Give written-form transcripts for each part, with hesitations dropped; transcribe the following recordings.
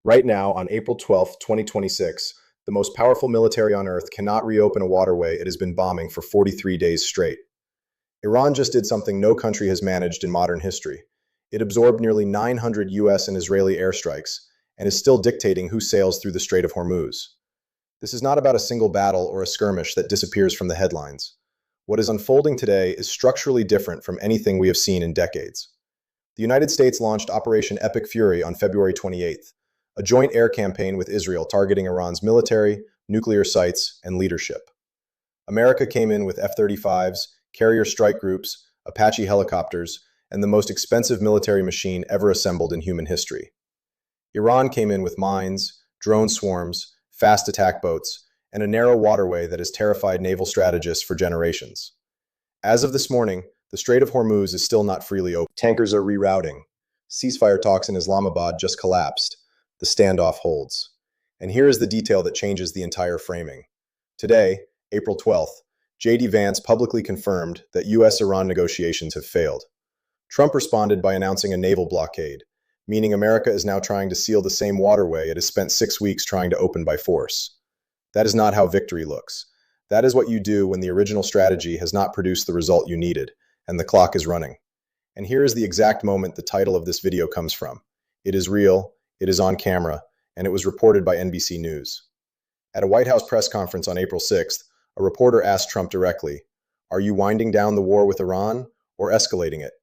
Right now, on April 12th, 2026, the most powerful military on Earth cannot reopen a waterway it has been bombing for 43 days straight. Iran just did something no country has managed in modern history. It absorbed nearly 900 US and Israeli airstrikes and is still dictating who sails through the Strait of Hormuz. This is not about a single battle or a skirmish that disappears from the headlines. What is unfolding today is structurally different from anything we have seen in decades. The United States launched Operation Epic Fury on February 28th, a joint air campaign with Israel targeting Iran's military, nuclear sites, and leadership. America came in with F-35s, carrier strike groups, Apache helicopters, and the most expensive military machine ever assembled in human history. Iran came in with mines, drone swarms, fast attack boats, and a narrow waterway that has terrified naval strategists for generations. As of this morning, the Strait of Hormuz is still not freely open. Tankers are rerouting. Ceasefire talks in Islamabad just collapsed. The standoff holds. And here is the detail that changes the entire framing. Today, April 12th, J.D. Vance publicly confirmed that U.S.-Iran negotiations have failed. Trump responded by announcing a naval blockade, meaning America is now trying to seal the same waterway it has spent 6 weeks trying to open by force. That is not how victory looks. That is what you do when the original strategy has not produced the result you needed, and the clock is running. And here is the exact moment the title of this video comes from. It is real, it is on camera, and it was reported by NBC News. At a White House press conference on April 6th, a reporter asked Trump directly, "Are you winding down the war with Iran or escalating it?"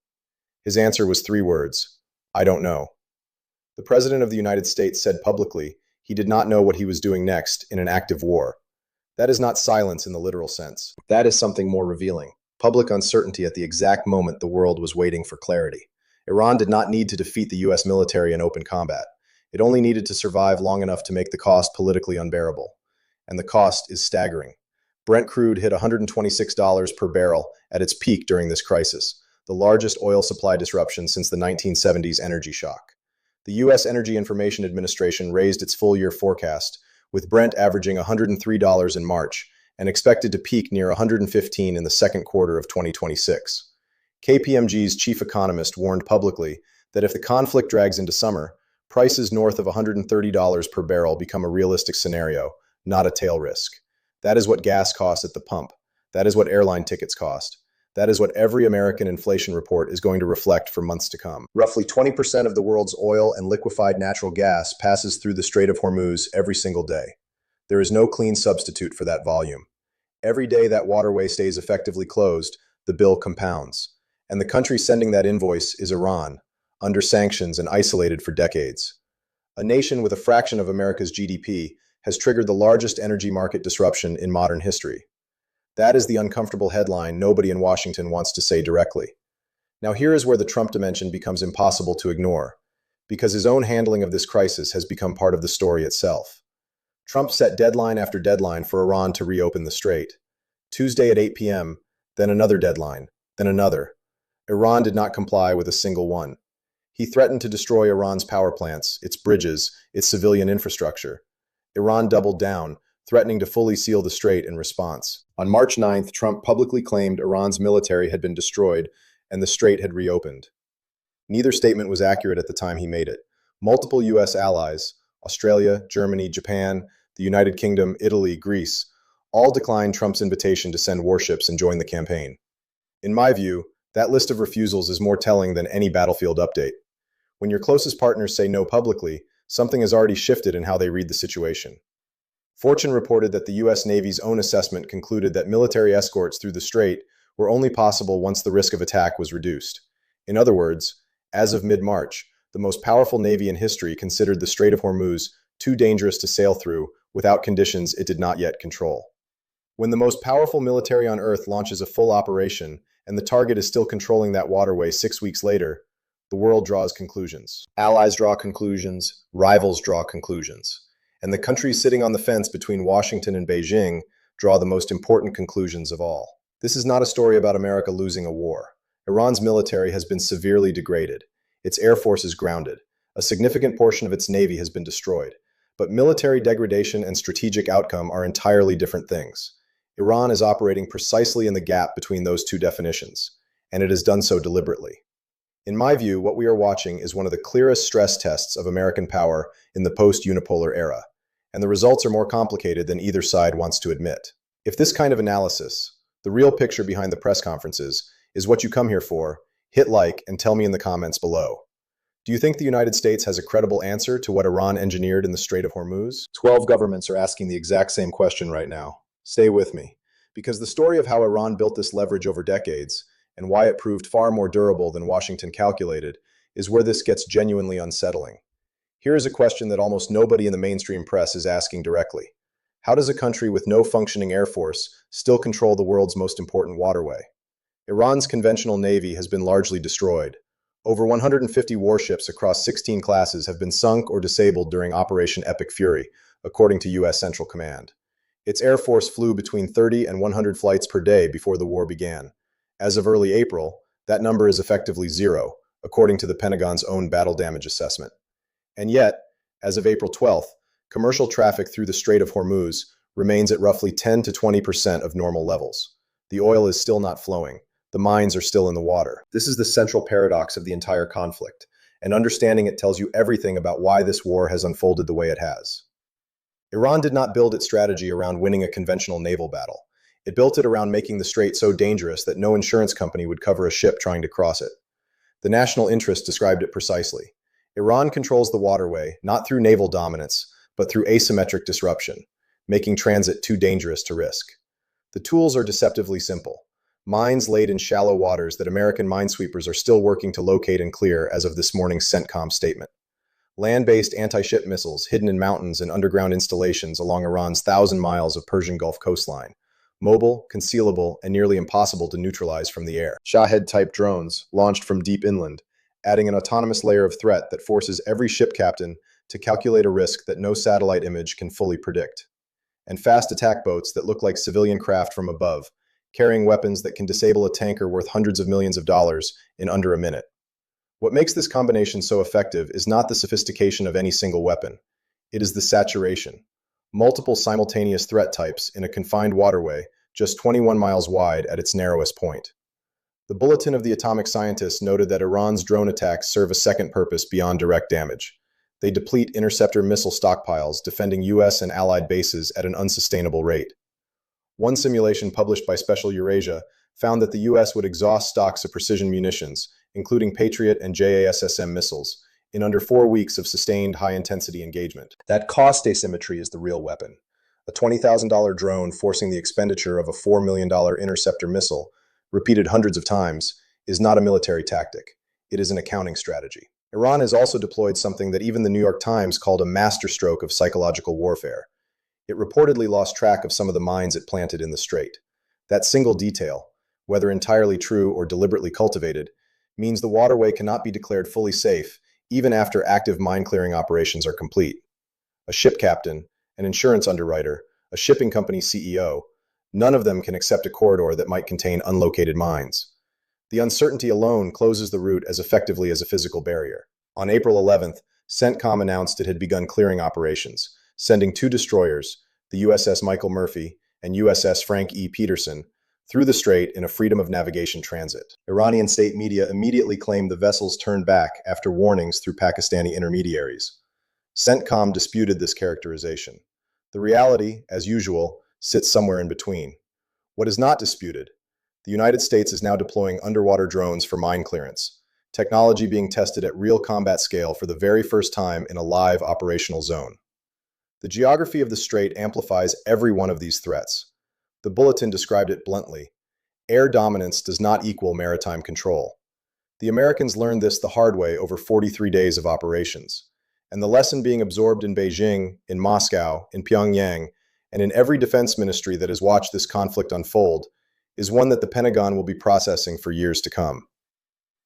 His answer was 3 words: "I don't know." The President of the United States said publicly he did not know what he was doing next in an active war. That is not silence in the literal sense. That is something more revealing. Public uncertainty at the exact moment the world was waiting for clarity. Iran did not need to defeat the US military in open combat. It only needed to survive long enough to make the cost politically unbearable. And the cost is staggering. Brent crude hit $126 per barrel at its peak during this crisis, the largest oil supply disruption since the 1970s energy shock. The U.S. Energy Information Administration raised its full-year forecast, with Brent averaging $103 in March and expected to peak near $115 in the second quarter of 2026. KPMG's chief economist warned publicly that if the conflict drags into summer, prices north of $130 per barrel become a realistic scenario, not a tail risk. That is what gas costs at the pump. That is what airline tickets cost. That is what every American inflation report is going to reflect for months to come. Roughly 20% of the world's oil and liquefied natural gas passes through the Strait of Hormuz every single day. There is no clean substitute for that volume. Every day that waterway stays effectively closed, the bill compounds. And the country sending that invoice is Iran, under sanctions and isolated for decades. A nation with a fraction of America's GDP has triggered the largest energy market disruption in modern history. That is the uncomfortable headline nobody in Washington wants to say directly. Now here is where the Trump dimension becomes impossible to ignore, because his own handling of this crisis has become part of the story itself. Trump set deadline after deadline for Iran to reopen the strait. Tuesday at 8 p.m., then another deadline, then another. Iran did not comply with a single one. He threatened to destroy Iran's power plants, its bridges, its civilian infrastructure. Iran doubled down, threatening to fully seal the strait in response. On March 9th, Trump publicly claimed Iran's military had been destroyed and the strait had reopened. Neither statement was accurate at the time he made it. Multiple U.S. allies, Australia, Germany, Japan, the United Kingdom, Italy, Greece, all declined Trump's invitation to send warships and join the campaign. In my view, that list of refusals is more telling than any battlefield update. When your closest partners say no publicly, something has already shifted in how they read the situation. Fortune reported that the U.S. Navy's own assessment concluded that military escorts through the strait were only possible once the risk of attack was reduced. In other words, as of mid-March, the most powerful navy in history considered the Strait of Hormuz too dangerous to sail through without conditions it did not yet control. When the most powerful military on Earth launches a full operation and the target is still controlling that waterway 6 weeks later, the world draws conclusions. Allies draw conclusions, rivals draw conclusions. And the countries sitting on the fence between Washington and Beijing draw the most important conclusions of all. This is not a story about America losing a war. Iran's military has been severely degraded. Its air force is grounded. A significant portion of its navy has been destroyed. But military degradation and strategic outcome are entirely different things. Iran is operating precisely in the gap between those two definitions, and it has done so deliberately. In my view, what we are watching is one of the clearest stress tests of American power in the post-unipolar era, and the results are more complicated than either side wants to admit. If this kind of analysis, the real picture behind the press conferences, is what you come here for, hit like and tell me in the comments below. Do you think the United States has a credible answer to what Iran engineered in the Strait of Hormuz? 12 governments are asking the exact same question right now. Stay with me, because the story of how Iran built this leverage over decades and why it proved far more durable than Washington calculated is where this gets genuinely unsettling. Here is a question that almost nobody in the mainstream press is asking directly. How does a country with no functioning air force still control the world's most important waterway? Iran's conventional navy has been largely destroyed. Over 150 warships across 16 classes have been sunk or disabled during Operation Epic Fury, according to U.S. Central Command. Its air force flew between 30 and 100 flights per day before the war began. As of early April, that number is effectively zero, according to the Pentagon's own battle damage assessment. And yet, as of April 12th, commercial traffic through the Strait of Hormuz remains at roughly 10 to 20% of normal levels. The oil is still not flowing. The mines are still in the water. This is the central paradox of the entire conflict, and understanding it tells you everything about why this war has unfolded the way it has. Iran did not build its strategy around winning a conventional naval battle. It built it around making the strait so dangerous that no insurance company would cover a ship trying to cross it. The national interest described it precisely. Iran controls the waterway, not through naval dominance, but through asymmetric disruption, making transit too dangerous to risk. The tools are deceptively simple. Mines laid in shallow waters that American minesweepers are still working to locate and clear as of this morning's CENTCOM statement. Land-based anti-ship missiles hidden in mountains and underground installations along Iran's 1,000 miles of Persian Gulf coastline. Mobile, concealable, and nearly impossible to neutralize from the air. Shahed-type drones, launched from deep inland, adding an autonomous layer of threat that forces every ship captain to calculate a risk that no satellite image can fully predict. And fast attack boats that look like civilian craft from above, carrying weapons that can disable a tanker worth hundreds of millions of dollars in under a minute. What makes this combination so effective is not the sophistication of any single weapon. It is the saturation. Multiple simultaneous threat types in a confined waterway, just 21 miles wide at its narrowest point. The Bulletin of the Atomic Scientists noted that Iran's drone attacks serve a second purpose beyond direct damage. They deplete interceptor missile stockpiles, defending U.S. and allied bases at an unsustainable rate. One simulation published by Special Eurasia found that the U.S. would exhaust stocks of precision munitions, including Patriot and JASSM missiles, in under 4 weeks of sustained high-intensity engagement. That cost asymmetry is the real weapon. A $20,000 drone forcing the expenditure of a $4 million interceptor missile, repeated hundreds of times, is not a military tactic. It is an accounting strategy. Iran has also deployed something that even the New York Times called a masterstroke of psychological warfare. It reportedly lost track of some of the mines it planted in the strait. That single detail, whether entirely true or deliberately cultivated, means the waterway cannot be declared fully safe even after active mine-clearing operations are complete. A ship captain, an insurance underwriter, a shipping company CEO, none of them can accept a corridor that might contain unlocated mines. The uncertainty alone closes the route as effectively as a physical barrier. On April 11th, CENTCOM announced it had begun clearing operations, sending 2 destroyers, the USS Michael Murphy and USS Frank E. Peterson, through the strait in a freedom of navigation transit. Iranian state media immediately claimed the vessels turned back after warnings through Pakistani intermediaries. CENTCOM disputed this characterization. The reality, as usual, sits somewhere in between. What is not disputed? The United States is now deploying underwater drones for mine clearance, technology being tested at real combat scale for the very first time in a live operational zone. The geography of the strait amplifies every one of these threats. The bulletin described it bluntly. Air dominance does not equal maritime control. The Americans learned this the hard way over 43 days of operations. And the lesson being absorbed in Beijing, in Moscow, in Pyongyang, and in every defense ministry that has watched this conflict unfold is one that the Pentagon will be processing for years to come.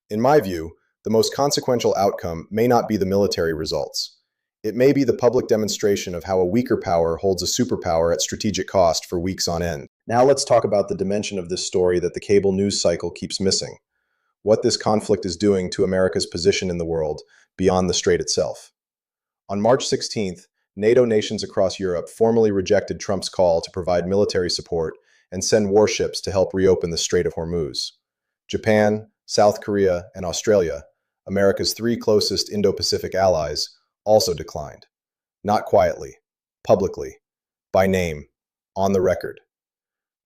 In my view, the most consequential outcome may not be the military results. It may be the public demonstration of how a weaker power holds a superpower at strategic cost for weeks on end. Now let's talk about the dimension of this story that the cable news cycle keeps missing. What this conflict is doing to America's position in the world beyond the strait itself. On March 16th, NATO nations across Europe formally rejected Trump's call to provide military support and send warships to help reopen the Strait of Hormuz. Japan, South Korea, and Australia, America's three closest Indo-Pacific allies, also declined. Not quietly, publicly, by name, on the record.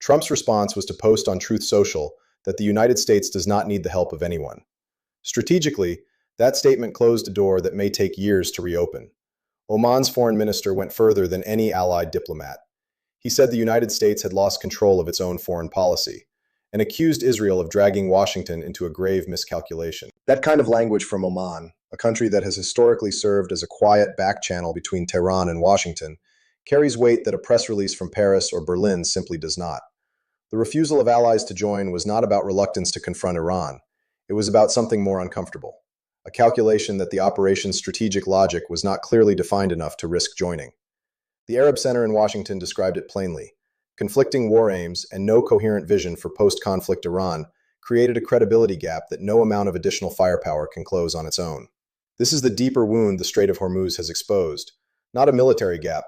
Trump's response was to post on Truth Social that the United States does not need the help of anyone. Strategically, that statement closed a door that may take years to reopen. Oman's foreign minister went further than any allied diplomat. He said the United States had lost control of its own foreign policy and accused Israel of dragging Washington into a grave miscalculation. That kind of language from Oman, a country that has historically served as a quiet back channel between Tehran and Washington, carries weight that a press release from Paris or Berlin simply does not. The refusal of allies to join was not about reluctance to confront Iran. It was about something more uncomfortable, a calculation that the operation's strategic logic was not clearly defined enough to risk joining. The Arab Center in Washington described it plainly. Conflicting war aims and no coherent vision for post-conflict Iran created a credibility gap that no amount of additional firepower can close on its own. This is the deeper wound the Strait of Hormuz has exposed, not a military gap,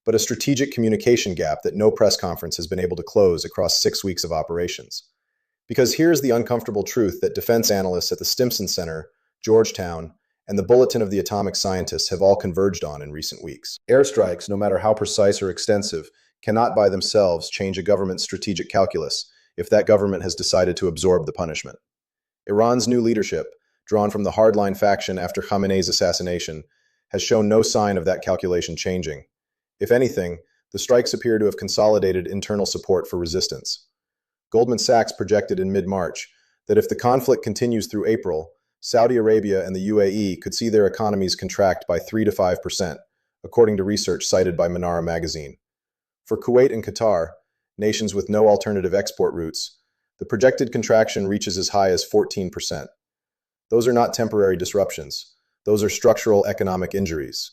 but a strategic communication gap that no press conference has been able to close across 6 weeks of operations. Because here's the uncomfortable truth that defense analysts at the Stimson Center, Georgetown, and the Bulletin of the Atomic Scientists have all converged on in recent weeks. Airstrikes, no matter how precise or extensive, cannot by themselves change a government's strategic calculus if that government has decided to absorb the punishment. Iran's new leadership, drawn from the hardline faction after Khamenei's assassination, has shown no sign of that calculation changing. If anything, the strikes appear to have consolidated internal support for resistance. Goldman Sachs projected in mid-March that if the conflict continues through April, Saudi Arabia and the UAE could see their economies contract by 3 to 5%, according to research cited by Manara magazine. For Kuwait and Qatar, nations with no alternative export routes, the projected contraction reaches as high as 14%. Those are not temporary disruptions. Those are structural economic injuries.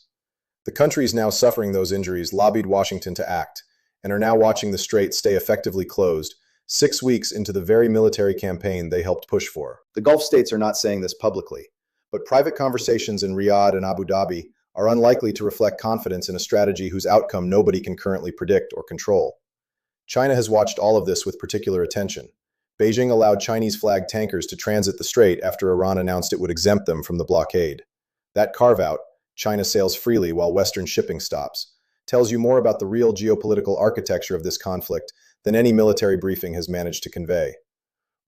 The countries now suffering those injuries lobbied Washington to act and are now watching the strait stay effectively closed 6 weeks into the very military campaign they helped push for. The Gulf states are not saying this publicly, but private conversations in Riyadh and Abu Dhabi are unlikely to reflect confidence in a strategy whose outcome nobody can currently predict or control. China has watched all of this with particular attention. Beijing allowed Chinese-flagged tankers to transit the strait after Iran announced it would exempt them from the blockade. That carve-out, China sails freely while Western shipping stops, tells you more about the real geopolitical architecture of this conflict than any military briefing has managed to convey.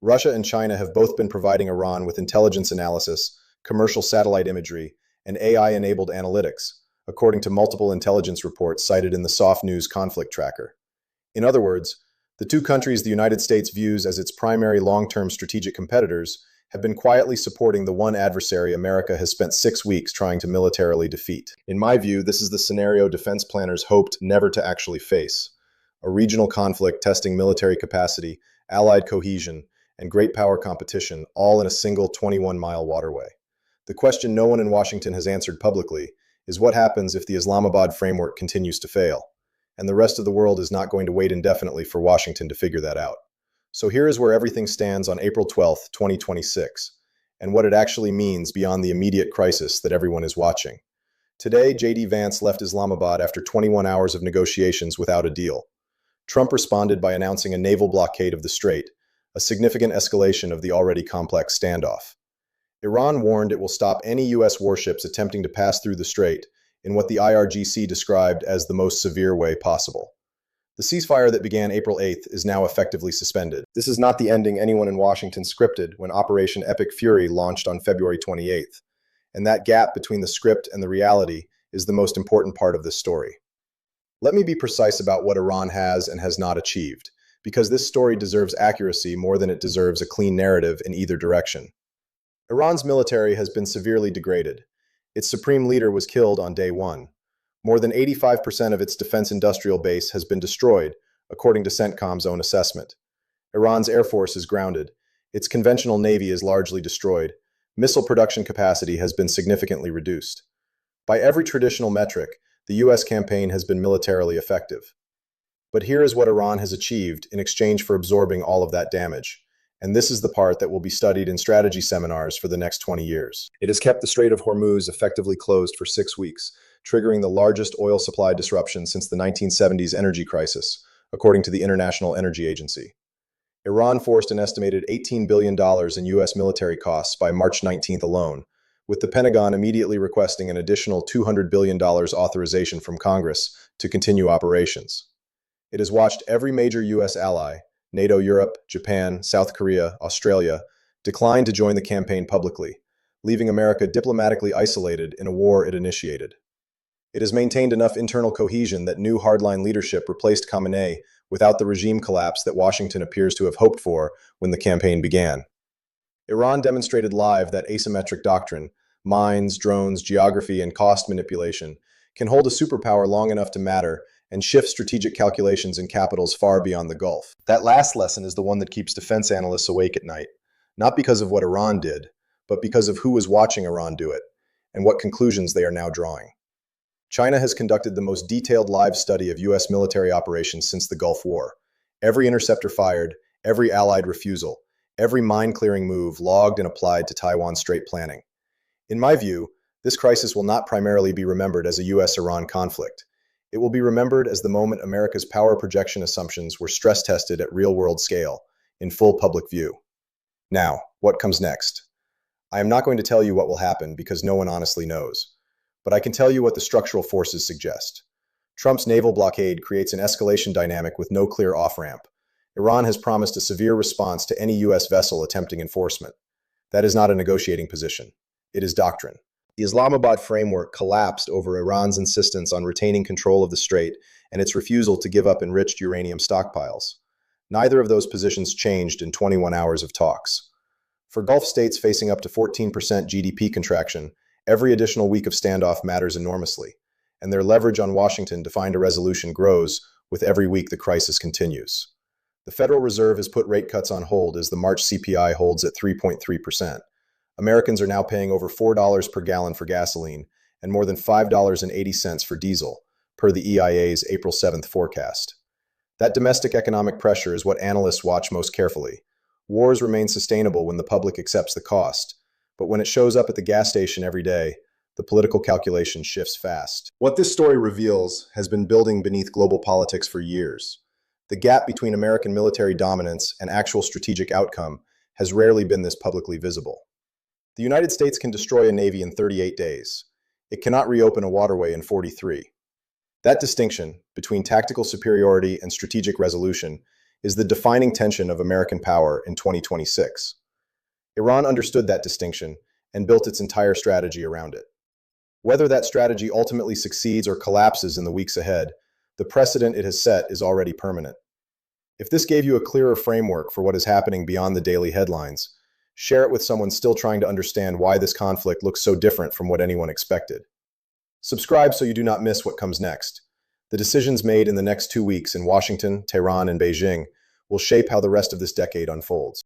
Russia and China have both been providing Iran with intelligence analysis, commercial satellite imagery, and AI-enabled analytics, according to multiple intelligence reports cited in the Soft News conflict tracker. In other words, the two countries the United States views as its primary long-term strategic competitors have been quietly supporting the one adversary America has spent 6 weeks trying to militarily defeat. In my view, this is the scenario defense planners hoped never to actually face: a regional conflict testing military capacity, allied cohesion, and great power competition, all in a single 21-mile waterway. The question no one in Washington has answered publicly is what happens if the Islamabad framework continues to fail, and the rest of the world is not going to wait indefinitely for Washington to figure that out. So here is where everything stands on April 12, 2026, and what it actually means beyond the immediate crisis that everyone is watching. Today, J.D. Vance left Islamabad after 21 hours of negotiations without a deal. Trump responded by announcing a naval blockade of the strait, a significant escalation of the already complex standoff. Iran warned it will stop any U.S. warships attempting to pass through the strait in what the IRGC described as the most severe way possible. The ceasefire that began April 8th is now effectively suspended. This is not the ending anyone in Washington scripted when Operation Epic Fury launched on February 28th. And that gap between the script and the reality is the most important part of this story. Let me be precise about what Iran has and has not achieved, because this story deserves accuracy more than it deserves a clean narrative in either direction. Iran's military has been severely degraded. Its supreme leader was killed on day one. More than 85% of its defense industrial base has been destroyed, according to CENTCOM's own assessment. Iran's air force is grounded. Its conventional navy is largely destroyed. Missile production capacity has been significantly reduced. By every traditional metric, the U.S. campaign has been militarily effective. But here is what Iran has achieved in exchange for absorbing all of that damage. And this is the part that will be studied in strategy seminars for the next 20 years. It has kept the Strait of Hormuz effectively closed for 6 weeks, triggering the largest oil supply disruption since the 1970s energy crisis, according to the International Energy Agency. Iran forced an estimated $18 billion in U.S. military costs by March 19th alone, with the Pentagon immediately requesting an additional $200 billion authorization from Congress to continue operations. It has watched every major U.S. ally, NATO Europe, Japan, South Korea, Australia, decline to join the campaign publicly, leaving America diplomatically isolated in a war it initiated. It has maintained enough internal cohesion that new hardline leadership replaced Khamenei without the regime collapse that Washington appears to have hoped for when the campaign began. Iran demonstrated live that asymmetric doctrine, mines, drones, geography, and cost manipulation, can hold a superpower long enough to matter and shift strategic calculations in capitals far beyond the Gulf. That last lesson is the one that keeps defense analysts awake at night, not because of what Iran did, but because of who was watching Iran do it, and what conclusions they are now drawing. China has conducted the most detailed live study of U.S. military operations since the Gulf War. Every interceptor fired, every allied refusal, every mine-clearing move logged and applied to Taiwan Strait planning. In my view, this crisis will not primarily be remembered as a U.S.-Iran conflict. It will be remembered as the moment America's power projection assumptions were stress-tested at real-world scale, in full public view. Now, what comes next? I am not going to tell you what will happen because no one honestly knows. But I can tell you what the structural forces suggest. Trump's naval blockade creates an escalation dynamic with no clear off-ramp. Iran has promised a severe response to any U.S. vessel attempting enforcement. That is not a negotiating position. It is doctrine. The Islamabad framework collapsed over Iran's insistence on retaining control of the strait and its refusal to give up enriched uranium stockpiles. Neither of those positions changed in 21 hours of talks. For Gulf states facing up to 14% GDP contraction, every additional week of standoff matters enormously, and their leverage on Washington to find a resolution grows with every week the crisis continues. The Federal Reserve has put rate cuts on hold as the March CPI holds at 3.3%. Americans are now paying over $4 per gallon for gasoline and more than $5.80 for diesel, per the EIA's April 7th forecast. That domestic economic pressure is what analysts watch most carefully. Wars remain sustainable when the public accepts the cost, but when it shows up at the gas station every day, the political calculation shifts fast. What this story reveals has been building beneath global politics for years. The gap between American military dominance and actual strategic outcome has rarely been this publicly visible. The United States can destroy a navy in 38 days. It cannot reopen a waterway in 43. That distinction between tactical superiority and strategic resolution is the defining tension of American power in 2026. Iran understood that distinction and built its entire strategy around it. Whether that strategy ultimately succeeds or collapses in the weeks ahead, the precedent it has set is already permanent. If this gave you a clearer framework for what is happening beyond the daily headlines, share it with someone still trying to understand why this conflict looks so different from what anyone expected. Subscribe so you do not miss what comes next. The decisions made in the next 2 weeks in Washington, Tehran, and Beijing will shape how the rest of this decade unfolds.